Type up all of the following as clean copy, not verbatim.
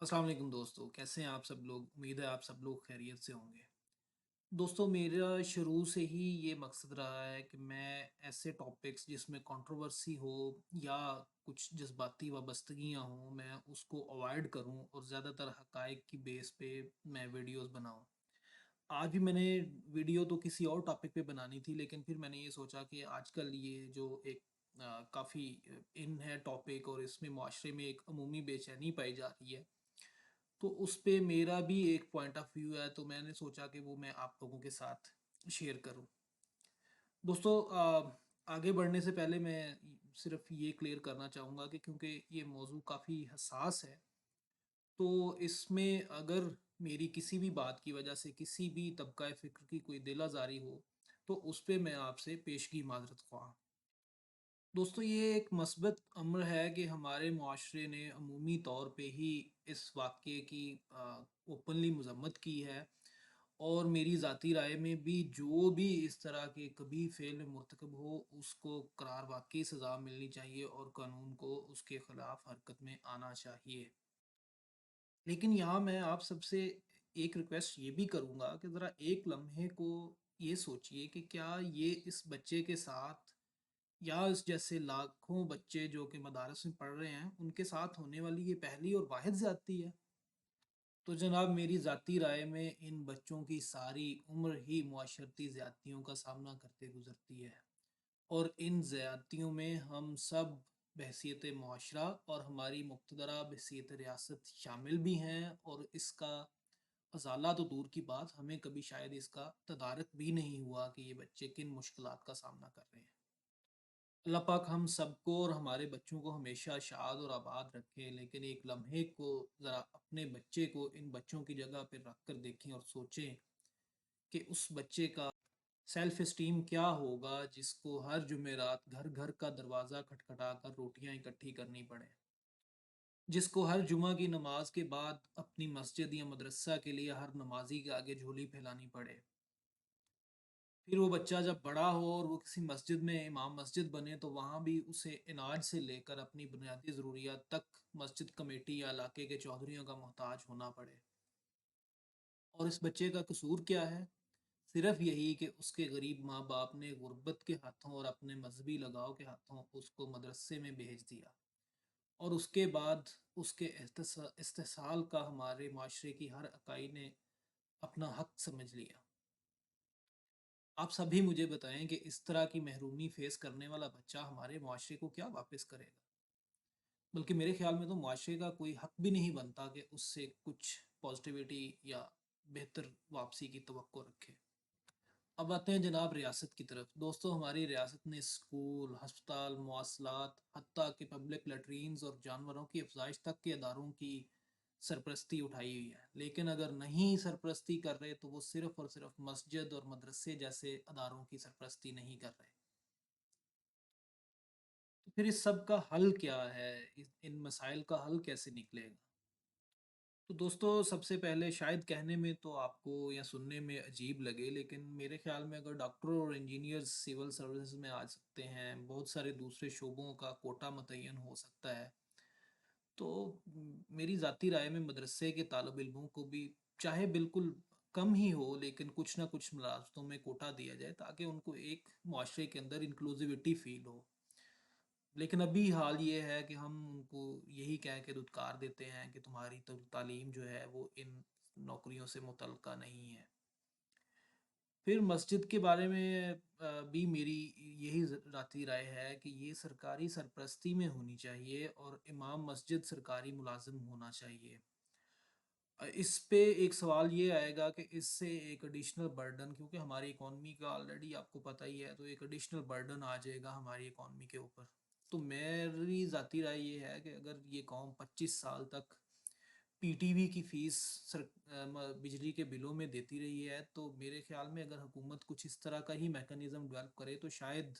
अस्सलाम वालेकुम दोस्तों, कैसे हैं आप सब लोग। उम्मीद है आप सब लोग खैरियत से होंगे। दोस्तों, मेरा शुरू से ही ये मकसद रहा है कि मैं ऐसे टॉपिक्स जिसमें कंट्रोवर्सी हो या कुछ जज्बाती वाबस्तगियाँ हों, मैं उसको अवॉइड करूं और ज़्यादातर हक़ाइक़ की बेस पे मैं वीडियोस बनाऊं। आज भी मैंने वीडियो तो किसी और टॉपिक पे बनानी थी, लेकिन फिर मैंने ये सोचा कि आजकल ये जो एक काफ़ी इन है टॉपिक और इसमें माशरे में एक अमूमी बेचैनी पाई जा रही है, तो उस पे मेरा भी एक पॉइंट ऑफ व्यू है, तो मैंने सोचा कि वो मैं आप लोगों के साथ शेयर करूं। दोस्तों, आगे बढ़ने से पहले मैं सिर्फ ये क्लियर करना चाहूँगा कि क्योंकि ये मौजू काफ़ी हसास है, तो इसमें अगर मेरी किसी भी बात की वजह से किसी भी तबका फ़िक्र की कोई दिल आज़ारी हो, तो उस पे मैं आपसे पेशगी माज़रत ख़्वाह। दोस्तों, ये एक मस्बत अम्र है कि हमारे मुआशरे ने अमूमी तौर पे ही इस वाक़ये की ओपनली मज़म्मत की है, और मेरी ज़ाती राय में भी जो भी इस तरह के कभी फ़ेल मुर्तकब हो, उसको करार वाक़ई सज़ा मिलनी चाहिए और कानून को उसके ख़िलाफ़ हरकत में आना चाहिए। लेकिन यहाँ मैं आप सबसे एक रिक्वेस्ट ये भी करूँगा कि ज़रा एक लम्हे को ये सोचिए कि क्या ये इस बच्चे के साथ या इस जैसे लाखों बच्चे जो कि मदारस में पढ़ रहे हैं, उनके साथ होने वाली ये पहली और वाहिद ज़्यादती है? तो जनाब, मेरी ज़ाती राय में इन बच्चों की सारी उम्र ही मुआशरती ज़्यादतियों का सामना करते गुज़रती है, और इन ज़्यादतियों में हम सब बहैसियत मुआशरा और हमारी मुक़्तदरा बहैसियत रियासत शामिल भी हैं, और इसका अज़ाला तो दूर की बात, हमें कभी शायद इसका तदारक भी नहीं हुआ कि ये बच्चे किन मुश्किलात का सामना कर रहे हैं। अल्लाह पाक हम सबको और हमारे बच्चों को हमेशा शाद और आबाद रखे, लेकिन एक लम्हे को ज़रा अपने बच्चे को इन बच्चों की जगह पर रख कर देखें और सोचें कि उस बच्चे का सेल्फ इस्टीम क्या होगा, जिसको हर जुमेरात घर घर का दरवाज़ा खटखटा कर रोटियां इकट्ठी करनी पड़े, जिसको हर जुमा की नमाज के बाद अपनी मस्जिद या मदरसा के लिए हर नमाजी के आगे झोली फैलानी पड़े। फिर वो बच्चा जब बड़ा हो और वो किसी मस्जिद में इमाम मस्जिद बने, तो वहाँ भी उसे इनाज से लेकर अपनी बुनियादी ज़रूरियात तक मस्जिद कमेटी या इलाके के चौधरियों का मोहताज होना पड़े। और इस बच्चे का कसूर क्या है? सिर्फ यही कि उसके गरीब माँ बाप ने गुर्बत के हाथों और अपने मजहबी लगाव के हाथों उसको मदरसे में भेज दिया, और उसके बाद उसके इस्तेसाल का हमारे माशरे की हर इकाई ने अपना हक समझ लिया। आप सभी मुझे बताएं कि इस तरह की महरूमी फेस करने वाला बच्चा हमारे मुआशरे को क्या वापस करेगा। बल्कि मेरे ख्याल में तो मुआशरे का कोई हक भी नहीं बनता कि उससे कुछ पॉजिटिविटी या बेहतर वापसी की तवक्को रखे। अब आते हैं जनाब रियासत की तरफ। दोस्तों, हमारी रियासत ने स्कूल, हस्पताल, मवासलात, हत्ता कि पब्लिक लेटरीन्स और जानवरों की अफजाइश तक के अदारों की सरपरस्ती उठाई हुई है, लेकिन अगर नहीं सरपरस्ती कर रहे तो वो सिर्फ और सिर्फ मस्जिद और मदरसे जैसे अदारों की सरपरस्ती नहीं कर रहे। तो फिर इस सब का हल क्या है? इन मसाइल का हल कैसे निकलेगा? तो दोस्तों, सबसे पहले शायद कहने में तो आपको या सुनने में अजीब लगे, लेकिन मेरे ख्याल में अगर डॉक्टर और इंजीनियर्स सिविल सर्विसेज में आ सकते हैं, बहुत सारे दूसरे शोबों का कोटा मुतय्यन हो सकता है, तो मेरी ज़ाती राय में मदरसे के तालब इल्मों को भी चाहे बिल्कुल कम ही हो, लेकिन कुछ ना कुछ मुलाजमतों में कोटा दिया जाए, ताकि उनको एक माशरे के अंदर इंक्लूसिविटी फील हो। लेकिन अभी हाल ये है कि हम उनको यही कह के धुतकार देते हैं कि तुम्हारी तो तालीम जो है वो इन नौकरियों से मुतल्लका नहीं है। फिर मस्जिद के बारे में भी मेरी यही ज़ाती राय है कि ये सरकारी सरपरस्ती में होनी चाहिए और इमाम मस्जिद सरकारी मुलाजिम होना चाहिए। इस पे एक सवाल ये आएगा कि इससे एक एडिशनल बर्डन, क्योंकि हमारी इकॉनमी का ऑलरेडी आपको पता ही है, तो एक एडिशनल बर्डन आ जाएगा हमारी इकॉनमी के ऊपर। तो मेरी ज़ाती राय ये है कि अगर ये कौम 25 साल तक पीटीवी की फ़ीस बिजली के बिलों में देती रही है, तो मेरे ख्याल में अगर हुकूमत कुछ इस तरह का ही मैकेनिज़्म डेवलप करे, तो शायद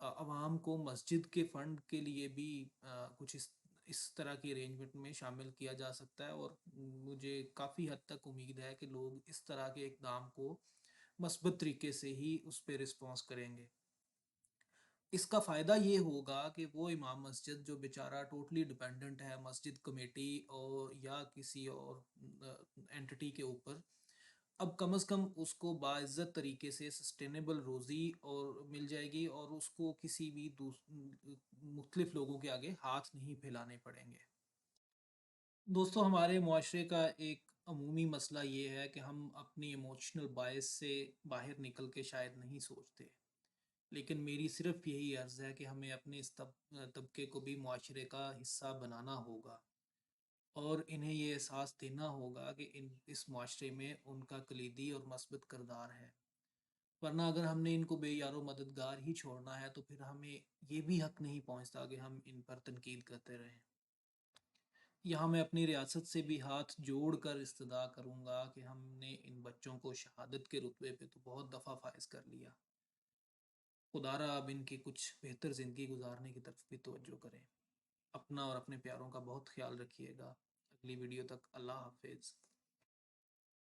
अवाम को मस्जिद के फ़ंड के लिए भी कुछ इस तरह की अरेंजमेंट में शामिल किया जा सकता है, और मुझे काफ़ी हद तक उम्मीद है कि लोग इस तरह के इक़दाम को मस्बत तरीके से ही उस पे रिस्पॉन्स करेंगे। اس کا فائدہ یہ ہوگا کہ وہ امام مسجد جو بیچارہ ٹوٹلی ڈپینڈنٹ ہے مسجد کمیٹی اور یا کسی اور اینٹی کے اوپر، اب کم از کم اس کو باعزت طریقے سے سسٹینیبل روزی اور مل جائے گی، اور اس کو کسی بھی مختلف لوگوں کے آگے ہاتھ نہیں پھیلانے پڑیں گے۔ دوستو، ہمارے معاشرے کا ایک عمومی مسئلہ یہ ہے کہ ہم اپنی ایموشنل باعث سے باہر نکل کے شاید نہیں سوچتے، لیکن میری صرف یہی عرض ہے کہ ہمیں اپنے اس طبقے کو بھی معاشرے کا حصہ بنانا ہوگا، اور انہیں یہ احساس دینا ہوگا کہ اس معاشرے میں ان کا کلیدی اور مثبت کردار ہے، ورنہ اگر ہم نے ان کو بے یار و مددگار ہی چھوڑنا ہے تو پھر ہمیں یہ بھی حق نہیں پہنچتا کہ ہم ان پر تنقید کرتے رہیں۔ یہاں میں اپنی ریاست سے بھی ہاتھ جوڑ کر استدعا کروں گا کہ ہم نے ان بچوں کو شہادت کے رتبے پہ تو بہت دفعہ فائز کر لیا، خدا را اب ان کی کچھ بہتر زندگی گزارنے کی طرف بھی توجہ کریں۔ اپنا اور اپنے پیاروں کا بہت خیال رکھیے گا۔ اگلی ویڈیو تک اللہ حافظ۔